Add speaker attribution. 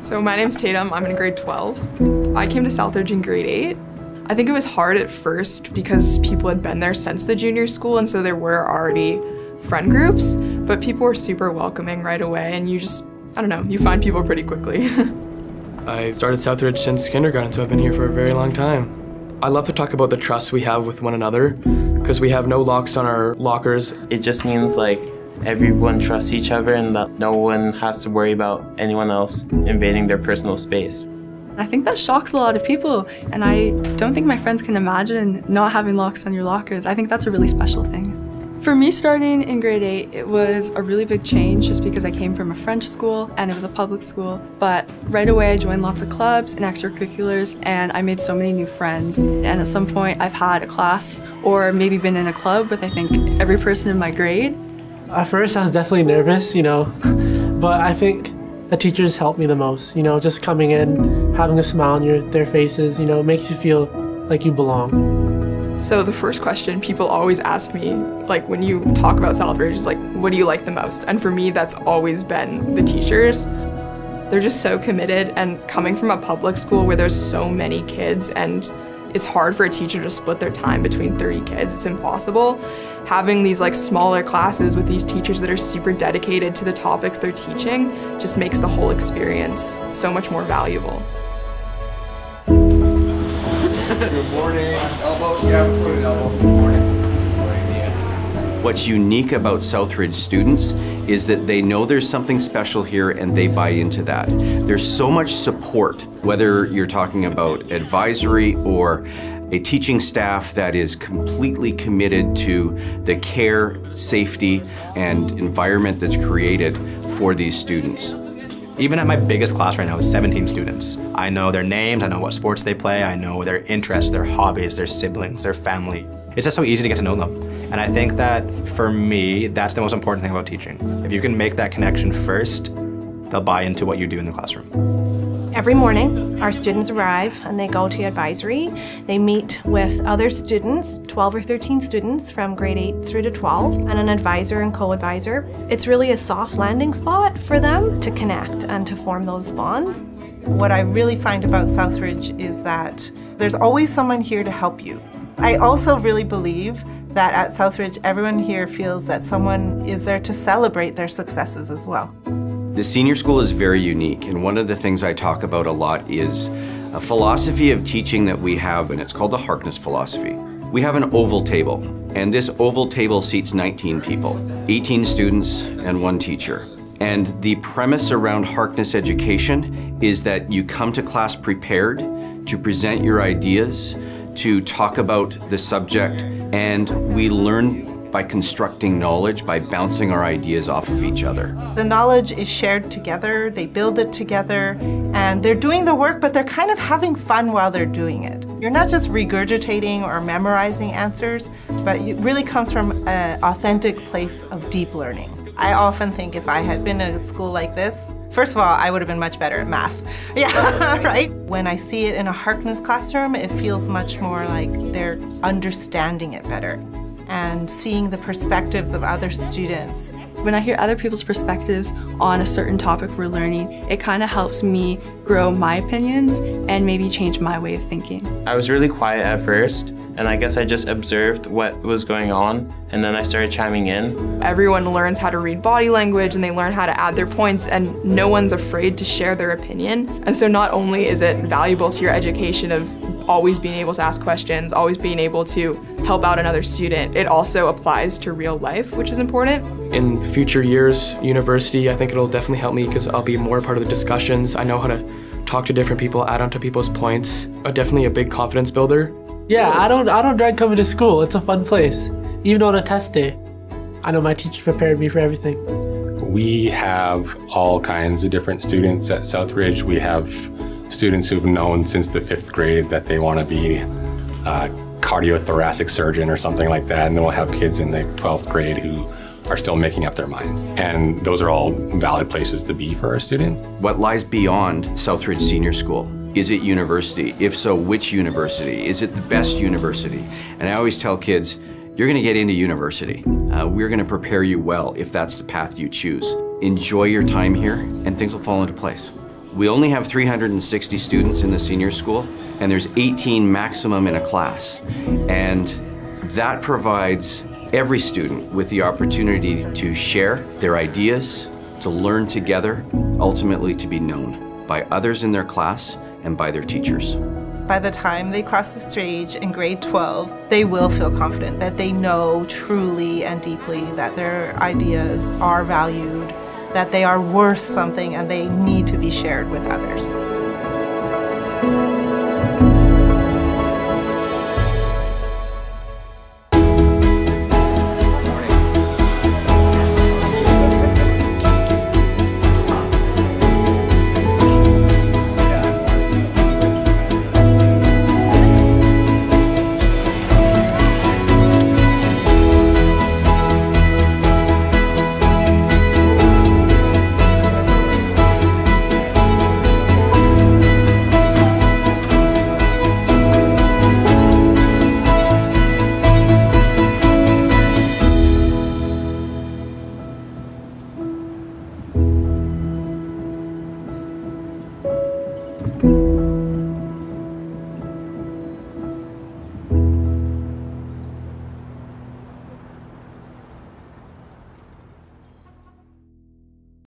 Speaker 1: So my name's Tatum, I'm in grade 12. I came to Southridge in grade 8. I think it was hard at first because people had been there since the junior school, and so there were already friend groups, but people were super welcoming right away, and you just, I don't know, you find people pretty quickly.
Speaker 2: I started Southridge since kindergarten, so I've been here for a very long time. I love to talk about the trust we have with one another, because we have no locks on our lockers.
Speaker 3: It just means like everyone trusts each other and that no one has to worry about anyone else invading their personal space.
Speaker 4: I think that shocks a lot of people, and I don't think my friends can imagine not having locks on your lockers. I think that's a really special thing. For me, starting in grade 8, it was a really big change just because I came from a French school and it was a public school. But right away I joined lots of clubs and extracurriculars, and I made so many new friends. And at some point I've had a class or maybe been in a club with I think every person in my grade.
Speaker 5: At first I was definitely nervous, but I think the teachers helped me the most. Just coming in, having a smile on their faces, makes you feel like you belong.
Speaker 1: So the first question people always ask me, like when you talk about Southridge, is like, what do you like the most? And for me, that's always been the teachers. They're just so committed, and coming from a public school where there's so many kids and it's hard for a teacher to split their time between 30 kids, it's impossible. Having these like smaller classes with these teachers that are super dedicated to the topics they're teaching just makes the whole experience so much more valuable.
Speaker 6: Good morning. Elbow. Yeah, put it elbow. Good morning.
Speaker 7: What's unique about Southridge students is that they know there's something special here and they buy into that. There's so much support, whether you're talking about advisory or a teaching staff that is completely committed to the care, safety, and environment that's created for these students.
Speaker 8: Even at my biggest class right now is 17 students. I know their names, I know what sports they play, I know their interests, their hobbies, their siblings, their family. It's just so easy to get to know them. And I think that for me, that's the most important thing about teaching. If you can make that connection first, they'll buy into what you do in the classroom.
Speaker 9: Every morning, our students arrive and they go to advisory. They meet with other students, 12 or 13 students from grade 8 through to 12, and an advisor and co-advisor. It's really a soft landing spot for them to connect and to form those bonds.
Speaker 10: What I really find about Southridge is that there's always someone here to help you. I also really believe that at Southridge, everyone here feels that someone is there to celebrate their successes as well.
Speaker 7: The senior school is very unique, and one of the things I talk about a lot is a philosophy of teaching that we have, and it's called the Harkness philosophy. We have an oval table, and this oval table seats 19 people, 18 students and 1 teacher. And the premise around Harkness education is that you come to class prepared to present your ideas, to talk about the subject, and we learn by constructing knowledge, by bouncing our ideas off of each other.
Speaker 10: The knowledge is shared together, they build it together, and they're doing the work, but they're kind of having fun while they're doing it. You're not just regurgitating or memorizing answers, but it really comes from an authentic place of deep learning. I often think if I had been in a school like this, first of all, I would have been much better at math. Yeah, right? When I see it in a Harkness classroom, it feels much more like they're understanding it better and seeing the perspectives of other students.
Speaker 4: When I hear other people's perspectives on a certain topic we're learning, it kind of helps me grow my opinions and maybe change my way of thinking.
Speaker 3: I was really quiet at first, and I guess I just observed what was going on, and then I started chiming in.
Speaker 1: Everyone learns how to read body language, and they learn how to add their points, and no one's afraid to share their opinion. And so not only is it valuable to your education of always being able to ask questions, always being able to help out another student, it also applies to real life, which is important.
Speaker 2: In future years, university, I think it'll definitely help me because I'll be more a part of the discussions. I know how to talk to different people, add on to people's points. Definitely a big confidence builder.
Speaker 5: Yeah, I don't dread coming to school. It's a fun place. Even on a test day, I know my teacher prepared me for everything.
Speaker 11: We have all kinds of different students at Southridge. We have students who've known since the 5th grade that they want to be a cardiothoracic surgeon or something like that, and then we'll have kids in the 12th grade who are still making up their minds. And those are all valid places to be for our students.
Speaker 7: What lies beyond Southridge Senior School? Is it university? If so, which university? Is it the best university? And I always tell kids, you're going to get into university. We're going to prepare you well if that's the path you choose. Enjoy your time here, and things will fall into place. We only have 360 students in the senior school, and there's 18 maximum in a class. And that provides every student with the opportunity to share their ideas, to learn together, ultimately to be known by others in their class and by their teachers.
Speaker 10: By the time they cross the stage in grade 12, they will feel confident that they know truly and deeply that their ideas are valued, that they are worth something, and they need to be shared with others.